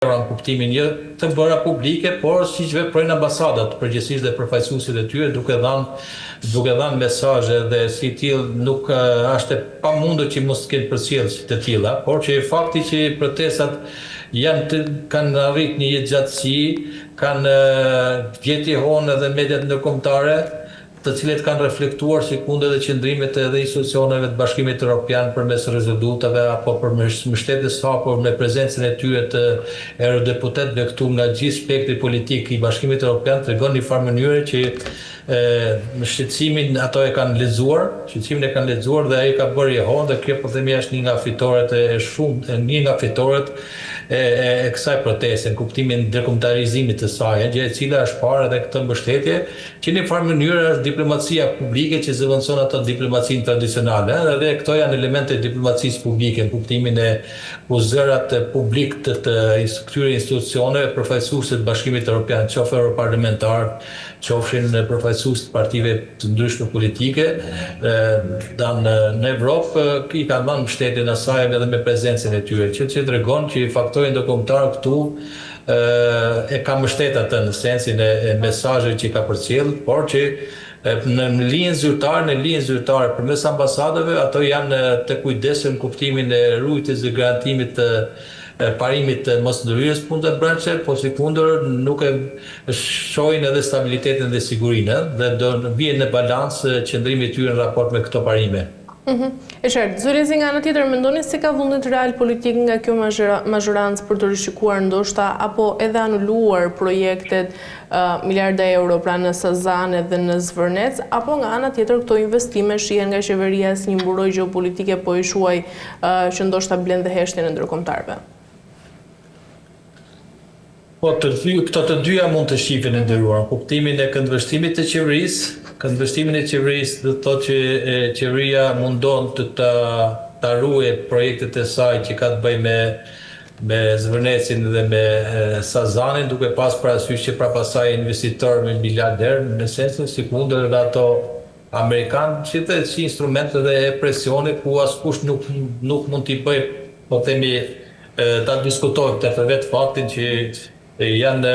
në kuptimin një të bëra publike, por siç veprojnë ambasadat përgjithsisht dhe përfaqësuesit e tyre duke dhënë mesazhe dhe si tillë nuk është e pamundur që mos kenë përcjellje të tilla, por që fakti që protestat kanë arrit një jetëgjatësi, kanë gjetje honë edhe mediat ndërkombëtare, të cilët kanë reflektuar sikundë edhe qëndrimet edhe institucioneve të Bashkimit Evropian përmes rezolutave apo për mbështetjes së hapur me prezencën e tyre të eurodeputetëve këtu nga gjithë spektri politik i Bashkimit Evropian tregon në një farë mënyrë që shqetësimin ato e kanë lexuar dhe ai ka bërë jehon dhe kjo po themi është një nga fitoret e kësaj proteste, në kuptimin ndërkombëtarizimit të saj, gjë e cila është parë edhe këtë mbështetje, që në farë mënyrë është diplomacia publike që zëvendëson ato diplomacinë tradicionale, dhe këto janë elemente të diplomacisë publike, në kuptimin e zërat publik të këtyre institucioneve, përfaqësuesit të Bashkimit Evropian, qoftë europarlamentar, qofshin përfaqësues të partive të ndryshme politike, në Evropë i kanë dhënë mbështetjen asaj edhe me prezencën e tyre, që tregon që faktori ndërkombëtar këtu e ka mbështet atë në sensin e mesazhit që ka përcjell, por që në linjën zyrtare përmes ambasadave ato janë të kujdesshëm në kuptimin e rujtjes dhe garantimit të parimit të mosndërhyrjes punë të brendshme, po sikundër nuk e shohin edhe stabilitetin dhe sigurinë dhe do vjen në balancë qëndrimi i tyre në raport me këto parime. E qartë, zyrezi nga ana tjetër mendoni se ka vullnet real politik nga kjo mazhorancë për të rishikuar ndoshta apo edhe anuluar projektet miliarda euro pra në Sazane dhe në Zvërnec, apo nga ana tjetër këto investime shihen nga qeveria si një mburoj gjeopolitike po i shuaj që ndoshta blen dhe heshtjen e ndërkombëtarëve? Po, këto të dyja mund të shihen e nderuar, kuptimin e këndvështrimit të qeverisë. Këndvështrimin e qeverisë do të thotë që qeveria mundon të ta ruajë projektet e saj që ka të bëjë me Zvërnecin dhe me Sazanin, duke pas parasysh që prapasaj investitor me miliarder, në sensin sikundër nga ato amerikanë, që të si instrumente dhe presionit ku askush nuk mund t'i bëjë, po themi, ta diskutojë të vetë faktin që janë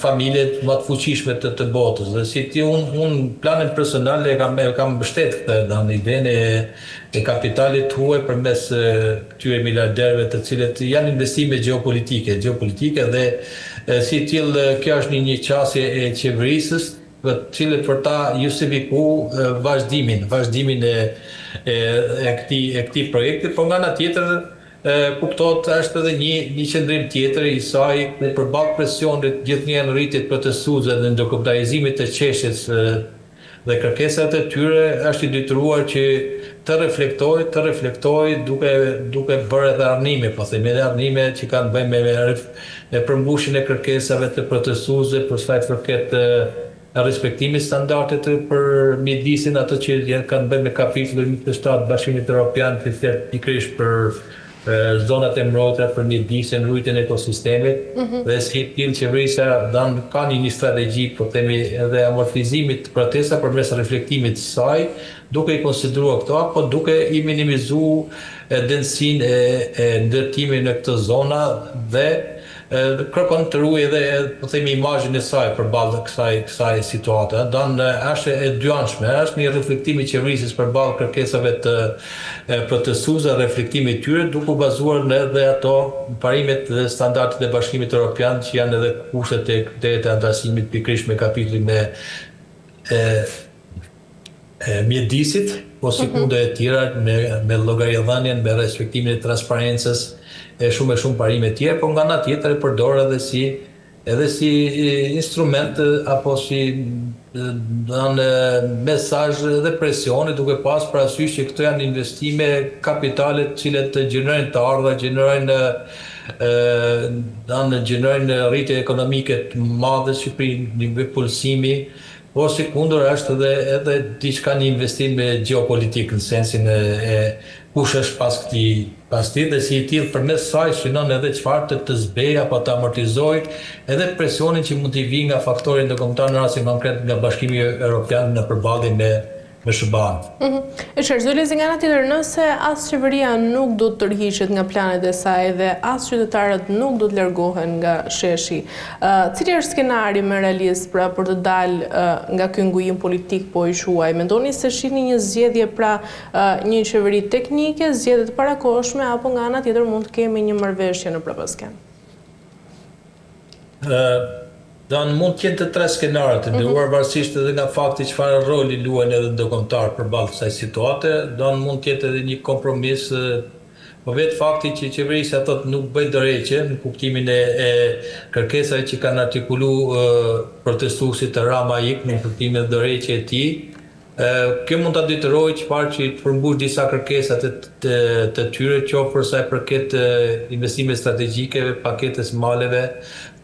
familjet më të fuqishme të botës. Dhe si ti unë planin personal e kam mbështet këtë idenë e kapitalit huaj përmes këtyre miliarderëve të cilët janë investime gjeopolitike dhe si tillë kjo është një qasje e qeverisës të cilët për ta justifiku vazhdimin e këtij projekti, por nga ana tjetër kuptohet është edhe një qëndrim tjetër i saj ku përballë presionit gjithnjë rritjet protestuesve dhe ndërkombëtarizimit të qeshjes dhe kërkesat e tyre është i detyruar që të reflektoj duke bërë edhe arnime, po themi edhe arnime që kanë bëjnë me përmbushjen e kërkesave të protestuesve për sa i përket respektimit standardet për mjedisin ato që kanë bëjnë me kapitullin 7 Bashkimit Evropian, pikërisht për zonat e mbrojtura për mjedisin, rujtjen e ekosistemit, dhe si tillë qeverisja ka një strategji, po themi, edhe amortizimit të protesta përmes reflektimit të saj, duke i konsideruar këto, apo duke i minimizuar dënsinë e ndërtimit në këtë zona dhe kërkon të ruajë edhe, po themi, imazhin e saj përballë kësaj situate. Është e dyanshme, është një reflektim i qeverisë përballë kërkesave të protestuesve, reflektimi i tyre duke bazuar edhe ato parimet dhe standardet e Bashkimit Evropian që janë edhe kushtet e kriterit të antarësimit pikërisht me kapitullin e mjedisit, po sikundë e tjera me llogaridhënien, me respektimin e transparencës, shumë parime tjera, por nga ana tjetër e përdor edhe si instrument apo si mesazh dhe presioni duke pas parasysh që këto janë investime kapitale të cilat gjenerojnë të ardha, gjenerojnë rritje ekonomike të madhe në Shqipëri, një pulsimi, por sikundër është edhe diçka një investim gjeopolitik në sensin e kush është pas këtij dhe si i tillë përmes saj synon edhe çfarë të zbej apo të amortizoj edhe presionin që mund t'i vijë nga faktorit ndërkombëtar në rastin konkret nga Bashkimi Evropian në përballje me SBA. E qartë, zoti Lezi, nga ana tjetër, nëse as qeveria nuk do të tërhiqet nga planet e saj dhe as qytetarët nuk do të largohen nga sheshi, cili është skenari më realist pra për të dalë nga ky ngujim politik po i shuaj? Mendoni se shihni një zgjedhje pra një qeveri teknike, zgjedhje të parakohshme, apo nga ana tjetër mund të kemi një marrëveshje në prapasken? Mund të jenë të tre skenarët, ndërruar varësisht edhe nga fakti çfarë roli luajnë edhe ndërkombëtar përballë kësaj situate, mund të jetë edhe një kompromis, po vetë fakti që qeverisja thotë nuk bëjnë dorëheqje në kuptimin e kërkesave që kanë artikuluar protestuesit të Rama Ik në kuptimin e dorëheqjes e tij. Kjo mund ta detyrojë çfarë që të përmbush disa kërkesa të tyre, qoftë për sa i përket investime strategjike, paketës maleve,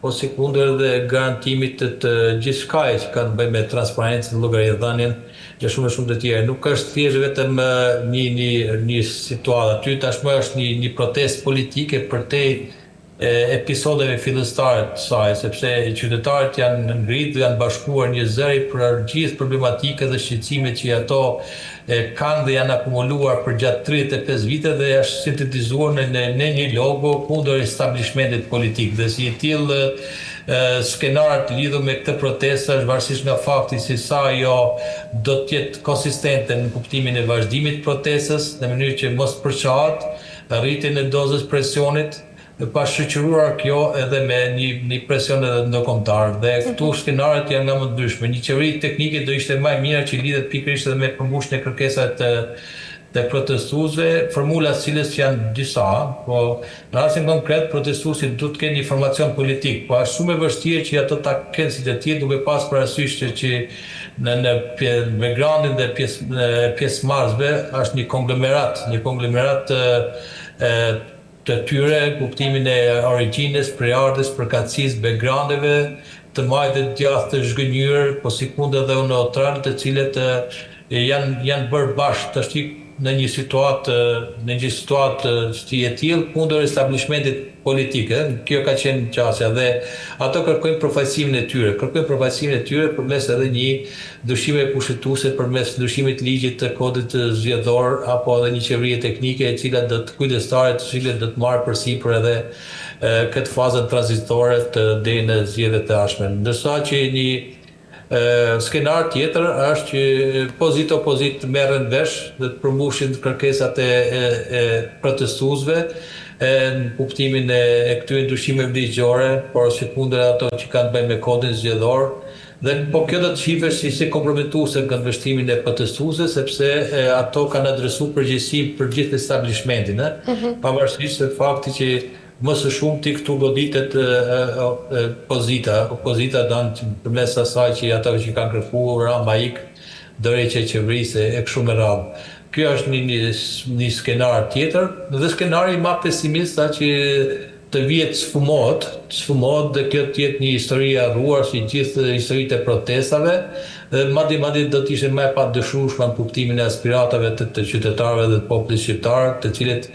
po sekundër dhe garantimit të gjithçkaje që kanë bëjë me transparencën, llogaridhënien dhe shumë të tjera. Nuk është thjesht vetëm një situatë aty, tashmë është një protestë politike përtej episodeve fillestare të saj, sepse qytetarët janë ngritur, janë bashkuar një zëri për gjithë problematikët dhe shqetësimet që ato kanë dhe janë akumuluar për gjatë 35 vite dhe është sintetizuar në një logo kundër establishmentit politik. Dhe si e tillë skenar të lidhur me këtë protestë është varësisht nga fakti se sa ajo do të jetë konsistente në kuptimin e vazhdimit të protestës, në mënyrë që mos përçohet rritjen e dozës presionit, pa shoqëruar kjo edhe me një presion edhe ndërkombëtar. Dhe këtu skenaret janë nga më të ndryshme. Një qeveri teknike do ishte më e mirë që lidhet pikërisht edhe me përmbushjen e kërkesave të protestuesve, formula cilës janë disa, po në rastin konkret protestuesit duhet të kenë informacion politik, po është shumë e vështirë që ato ta kenë si të tillë duke pas parasysh që në backgroundin dhe pjesëmarrësve është një konglomerat të tyre, kuptimin e origjinës, prejardhës, përkatësisë, backgroundeve, të majtë djathtë të zhgënjur, po sikundë edhe neutrale, të cilët janë bërë bashkë të shtik në një situatë që e tillë kundër establishmentit politike. Kjo ka qenë qasja dhe ato kërkojnë përfaqësimin e tyre. Përmes edhe një ndryshime kushtetuese, përmes ndryshimit ligjit të kodit zgjedhor apo edhe një qeverie teknike e cila do të kujdestare, të cilët do të marrë përsipër edhe këtë fazën tranzitore deri në zgjedhjet e ardhshme. Ndërsa që një skenar tjetër është që opozit merren vesh dhe të përmbushin kërkesat e protestuesve në kuptimin e këtyre ndryshimeve ligjore, por sekundër ato që kanë bëjnë me kodin zgjedhor. Dhe po kjo do të shihet si kompromituese në vështrimin e protestuesve, sepse ato kanë adresuar përgjegjësinë për gjithë establishmentin, pavarësisht se fakti që më së shumti këtu goditet opozita don përmes asaj që ata që kanë kërkuar Rama Ik dorëheqje e qeverisë e kështu me radhë. Kjo është një skenar tjetër, dhe skenari më pesimist që të vihet sfumohet dhe kjo të jetë një histori e harruar si gjithë historitë e protestave, dhe madje do të ishte më e padëshueshme në kuptimin e aspiratave të qytetarëve dhe të popullit shqiptar, të cilët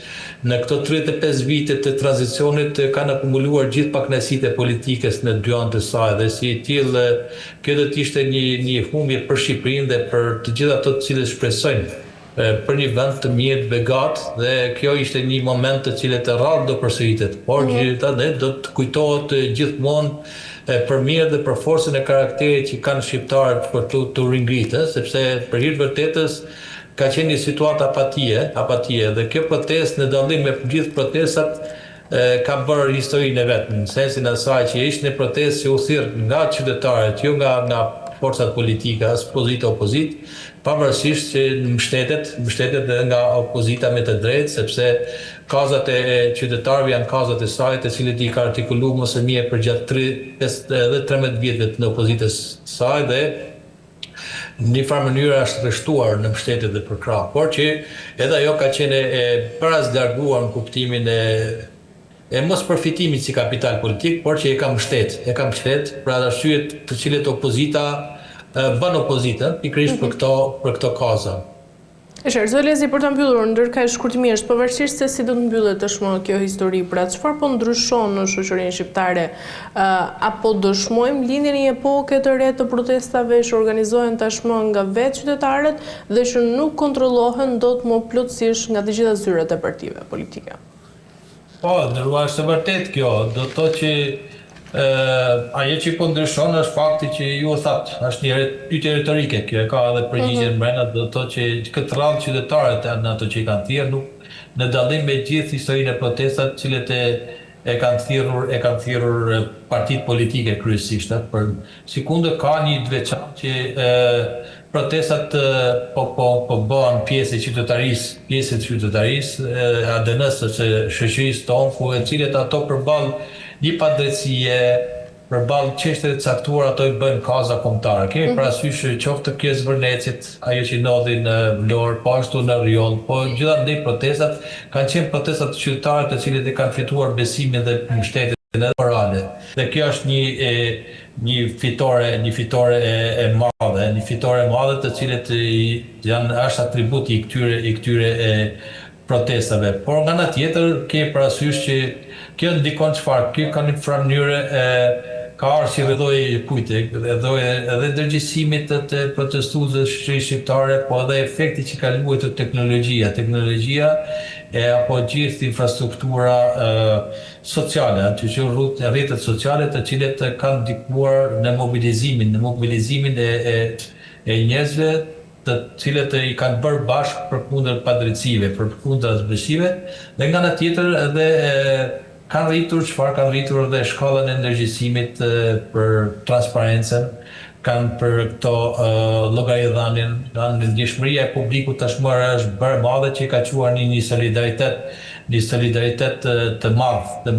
në këto 35 vite të tranzicionit kanë akumuluar gjithë pakënaqësitë e politikës në dy anë të saj, dhe si e tillë kjo do të ishte një humbje për Shqipërinë dhe për të gjithë ato të cilët shpresojnë për një vend të mirë, të begat, dhe kjo ishte një moment të cilët rrallë do përsëritet, por gjithë do të kujtohet gjithmonë për mirë dhe për forcën e karakterit që kanë shqiptarët për të ringritë, sepse për hir të vërtetës ka qenë një situatë apatie, dhe kjo protestë në dallim me gjithë protestat ka bërë historinë e vet, në sensin e asaj që ishte një protestë që u thirr nga qytetarët, jo nga forcat politike, as opozit, pavarësisht që mbështetet edhe nga opozita me të drejtë, sepse kazat e qytetarëve janë kazat e saj, të cilët i ka artikuluar më së miri për gjatë 13 viteve të opozitës saj, dhe në një farë mënyrë është rreshtuar në mbështetje dhe për krah, por që edhe ajo ka qenë parazlarguar në kuptimin e mos përfitimit si kapital politik, por që e ka mbështet për arsyet të cilët opozita bën opozitën pikërisht për këto kaza. Zolezi, për të mbyllur, ndërkaq shkurtimisht, pavarësisht se si do të mbyllet tashmë kjo histori, pra çfarë po ndryshon në shoqërinë shqiptare, apo dëshmojmë lindjen e një epoke të re të protestave që organizohen tashmë nga vetë qytetarët dhe që nuk kontrollohen dot më plotësisht nga të gjitha zyrat e partive politike? Po, ndërua është e vërtet kjo, do të thotë që ajo që po ndryshon është fakti që ju thatë, është një pyetje retorike, kjo e ka edhe përgjigjen brenda, do të thotë që këtë radhë qytetarët janë ato që i kanë thirrur, nuk në dallim me gjithë historinë e protestat, cilët e kanë thirrur partitë politike kryesisht, për sikundë ka një të veçantë që protestat po bëhen pjesë e qytetarisë, ADN-s së shoqërisë tonë, ku e cilët ato përballë një padrejtësie, përballë çështjeve të caktuara ato i bëjnë kaza kombëtare. Kemi parasysh qoftë kjo zvërnecit, ajo që ndodhi në Vlorë, po ashtu në Rion, po gjithandej protestat kanë qenë protestat të qytetarëve të cilët e kanë fituar besimin dhe mbështetjen edhe morale. Dhe kjo është një fitore e madhe, të cilët është atributi i këtyre protestave. Por nga ana tjetër kemi parasysh që kjo ndikon çfarë? Kjo ka një mënyrë ka arë si rrëdhoj kujte, edhe ndërgjegjësimit të protestuesve shoqërisë shqiptare, po edhe efekti që ka luajtur teknologjia. Teknologjia apo gjithë infrastruktura sociale, aty që rrjetet sociale të cilët kanë ndikuar në mobilizimin e njerëzve, të cilët i kanë bërë bashkë përkundër padrejtësive, përkundër zbesive, dhe nga ana tjetër edhe kanë rritur edhe shkallën e ndërgjegjësimit për transparencën, kanë për këto llogaridhënien, ndjeshmëria e publikut tashmë është bërë madhe që ka quar një solidaritet të madh